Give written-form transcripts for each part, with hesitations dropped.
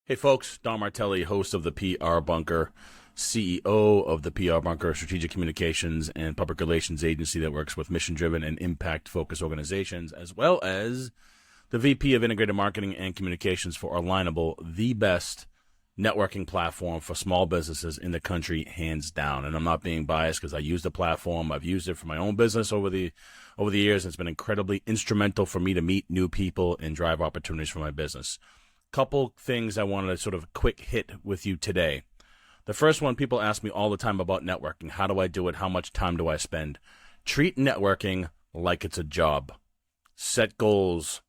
Hey folks, Don Martelli, host of the PR Bunker, CEO of the PR Bunker, strategic communications and public relations agency that works with mission-driven and impact-focused organizations, as well as the VP of integrated marketing and communications for Alignable, the best networking platform for small businesses in the country, hands down. And I'm not being biased because I use the platform. I've used it for my own business over the years. It's been incredibly instrumental for me to meet new people and drive opportunities for my business. Couple things I wanted to sort of quick hit with you today. The first one, people ask me all the time about networking. How do I do it? How much time do I spend? Treat networking like it's a job. Set goals,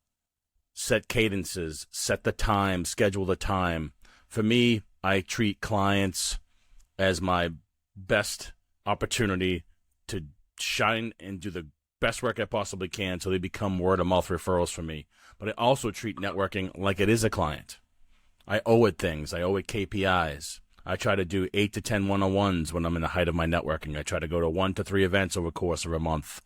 set cadences, set the time, schedule the time. For me, I treat clients as my best opportunity to shine and do the best work I possibly can so they become word-of-mouth referrals for me. But I also treat networking like it is a client. I owe it things. I owe it KPIs. I try to do 8 to 10 one-on-ones when I'm in the height of my networking. I try to go to 1 to 3 events over the course of a month.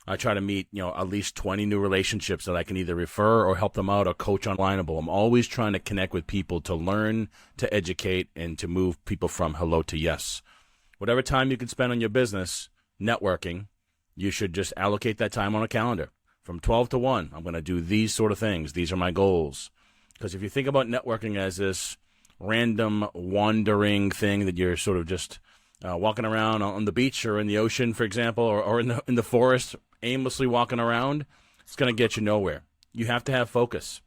I try to meet, at least 20 new relationships that I can either refer or help them out or coach on Alignable. I'm always trying to connect with people to learn, to educate, and to move people from hello to yes. Whatever time you can spend on your business networking, you should just allocate that time on a calendar. From 12 to 1, I'm going to do these sort of things. These are my goals. Because if you think about networking as this random wandering thing that you're sort of just walking around on the beach or in the ocean, for example, or in the forest, aimlessly walking around, it's going to get you nowhere. You have to have focus.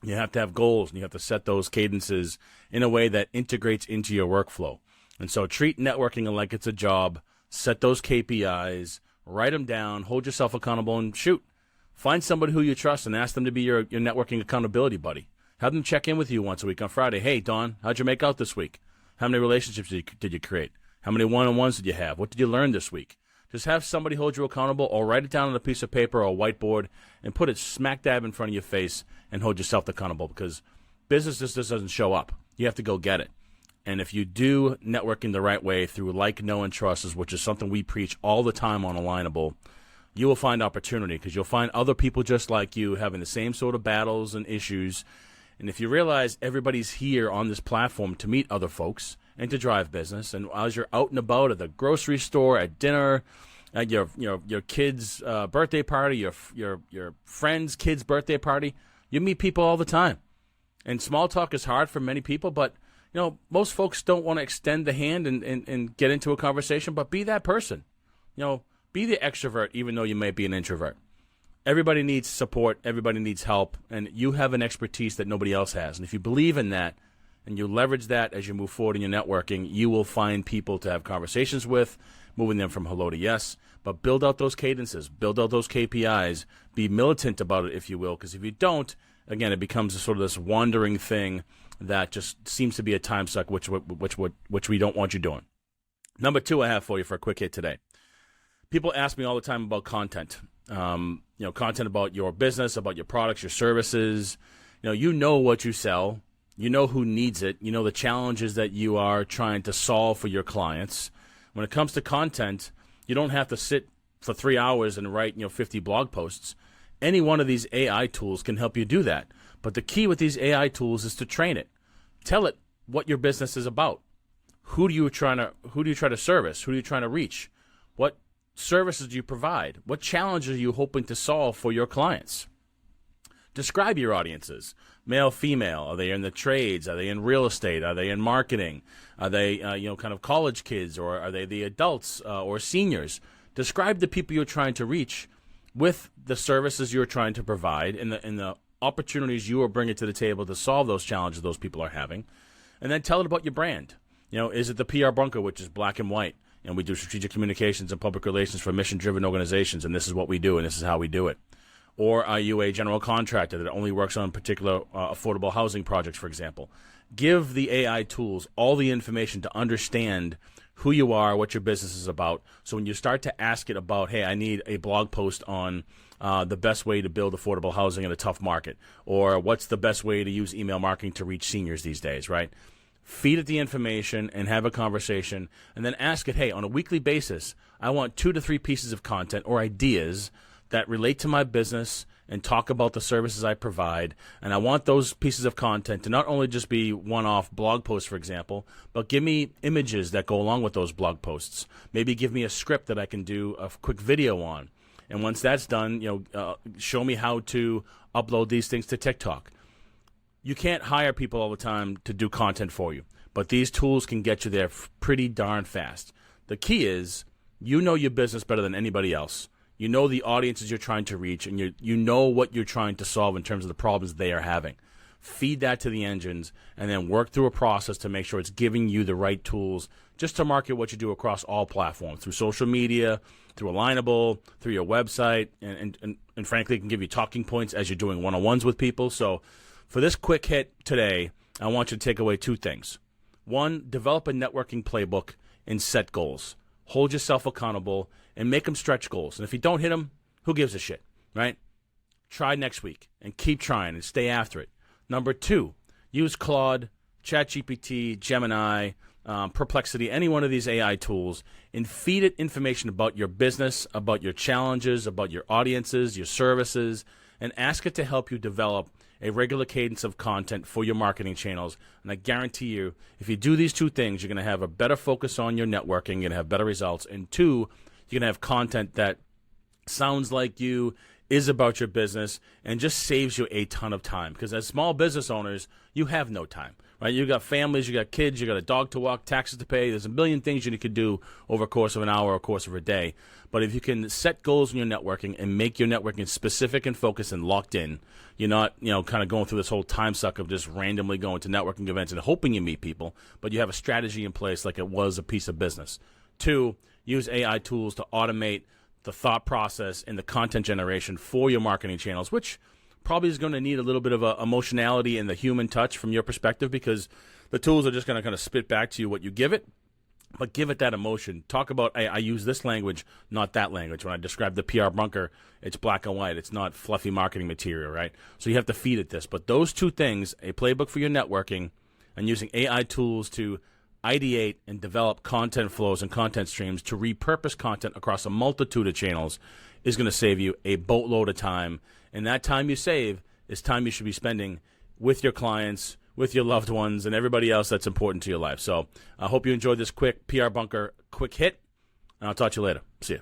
You have to have goals, and you have to set those cadences in a way that integrates into your workflow. And so treat networking like it's a job. Set those KPIs. Write them down. Hold yourself accountable and shoot. Find somebody who you trust and ask them to be your networking accountability buddy. Have them check in with you once a week on Friday. Hey, Don, how'd you make out this week? How many relationships did you create? How many one-on-ones did you have? What did you learn this week? Just have somebody hold you accountable, or write it down on a piece of paper or a whiteboard and put it smack dab in front of your face and hold yourself accountable, because business just doesn't show up. You have to go get it. And if you do networking the right way through like, know, and trust, which is something we preach all the time on Alignable, you will find opportunity, because you'll find other people just like you having the same sort of battles and issues. And if you realize everybody's here on this platform to meet other folks and to drive business, and as you're out and about at the grocery store, at dinner, at your kid's birthday party, your friend's kid's birthday party, you meet people all the time. And small talk is hard for many people, but most folks don't want to extend the hand and get into a conversation, but be that person. Be the extrovert, even though you may be an introvert. Everybody needs support. Everybody needs help. And you have an expertise that nobody else has. And if you believe in that and you leverage that as you move forward in your networking, you will find people to have conversations with, moving them from hello to yes. But build out those cadences. Build out those KPIs. Be militant about it, if you will, because if you don't, again, it becomes sort of this wandering thing that just seems to be a time suck, which we don't want you doing. Number 2 I have for you for a quick hit today. People ask me all the time about content. Content about your business, about your products, your services. You know what you sell. You know who needs it. You know the challenges that you are trying to solve for your clients. When it comes to content, you don't have to sit for 3 hours and write 50 blog posts. Any one of these AI tools can help you do that. But the key with these AI tools is to train it. Tell it what your business is about. Who do you try to service? Who are you trying to reach? What services do you provide? What challenges are you hoping to solve for your clients? Describe your audiences. Male, female. Are they in the trades? Are they in real estate? Are they in marketing? Are they, kind of college kids, or are they the adults or seniors? Describe the people you're trying to reach with the services you're trying to provide and the opportunities you are bringing to the table to solve those challenges those people are having. And then tell it about your brand. Is it the PR Bunker, which is black and white? And we do strategic communications and public relations for mission-driven organizations, and this is what we do, and this is how we do it. Or are you a general contractor that only works on particular affordable housing projects, for example? Give the AI tools all the information to understand who you are, what your business is about. So when you start to ask it about, hey, I need a blog post on the best way to build affordable housing in a tough market, or what's the best way to use email marketing to reach seniors these days, right? Feed it the information and have a conversation, and then ask it, hey, on a weekly basis, I want 2 to 3 pieces of content or ideas that relate to my business and talk about the services I provide. And I want those pieces of content to not only just be one-off blog posts, for example, but give me images that go along with those blog posts. Maybe give me a script that I can do a quick video on. And once that's done, show me how to upload these things to TikTok. You can't hire people all the time to do content for you, but these tools can get you there pretty darn fast. The key is you know your business better than anybody else. You know the audiences you're trying to reach, and you know what you're trying to solve in terms of the problems they are having. Feed that to the engines, and then work through a process to make sure it's giving you the right tools just to market what you do across all platforms, through social media, through Alignable, through your website, and frankly, it can give you talking points as you're doing one-on-ones with people. So for this quick hit today, I want you to take away two things. One, develop a networking playbook and set goals. Hold yourself accountable and make them stretch goals. And if you don't hit them, who gives a shit, right? Try next week and keep trying and stay after it. Number two, use Claude, ChatGPT, Gemini, Perplexity, any one of these AI tools, and feed it information about your business, about your challenges, about your audiences, your services, and ask it to help you develop a regular cadence of content for your marketing channels. And I guarantee you, if you do these two things, you're going to have a better focus on your networking, you're going to have better results, and two, you're going to have content that sounds like you, is about your business, and just saves you a ton of time. Because as small business owners, you have no time, right? You got families, you got kids, you got a dog to walk, taxes to pay. There's a million things you could do over a course of an hour or a course of a day. But if you can set goals in your networking and make your networking specific and focused and locked in, you're not, kind of going through this whole time suck of just randomly going to networking events and hoping you meet people, but you have a strategy in place like it was a piece of business. Two, use AI tools to automate the thought process and the content generation for your marketing channels, which probably is going to need a little bit of emotionality and the human touch from your perspective, because the tools are just going to kind of spit back to you what you give it, but give it that emotion. Talk about, I use this language, not that language. When I describe the PR bunker, it's black and white. It's not fluffy marketing material, right? So you have to feed it this. But those two things, a playbook for your networking and using AI tools to ideate and develop content flows and content streams to repurpose content across a multitude of channels, is going to save you a boatload of time. And that time you save is time you should be spending with your clients, with your loved ones, and everybody else that's important to your life. So I hope you enjoyed this quick PR Bunker quick hit, and I'll talk to you later. See ya.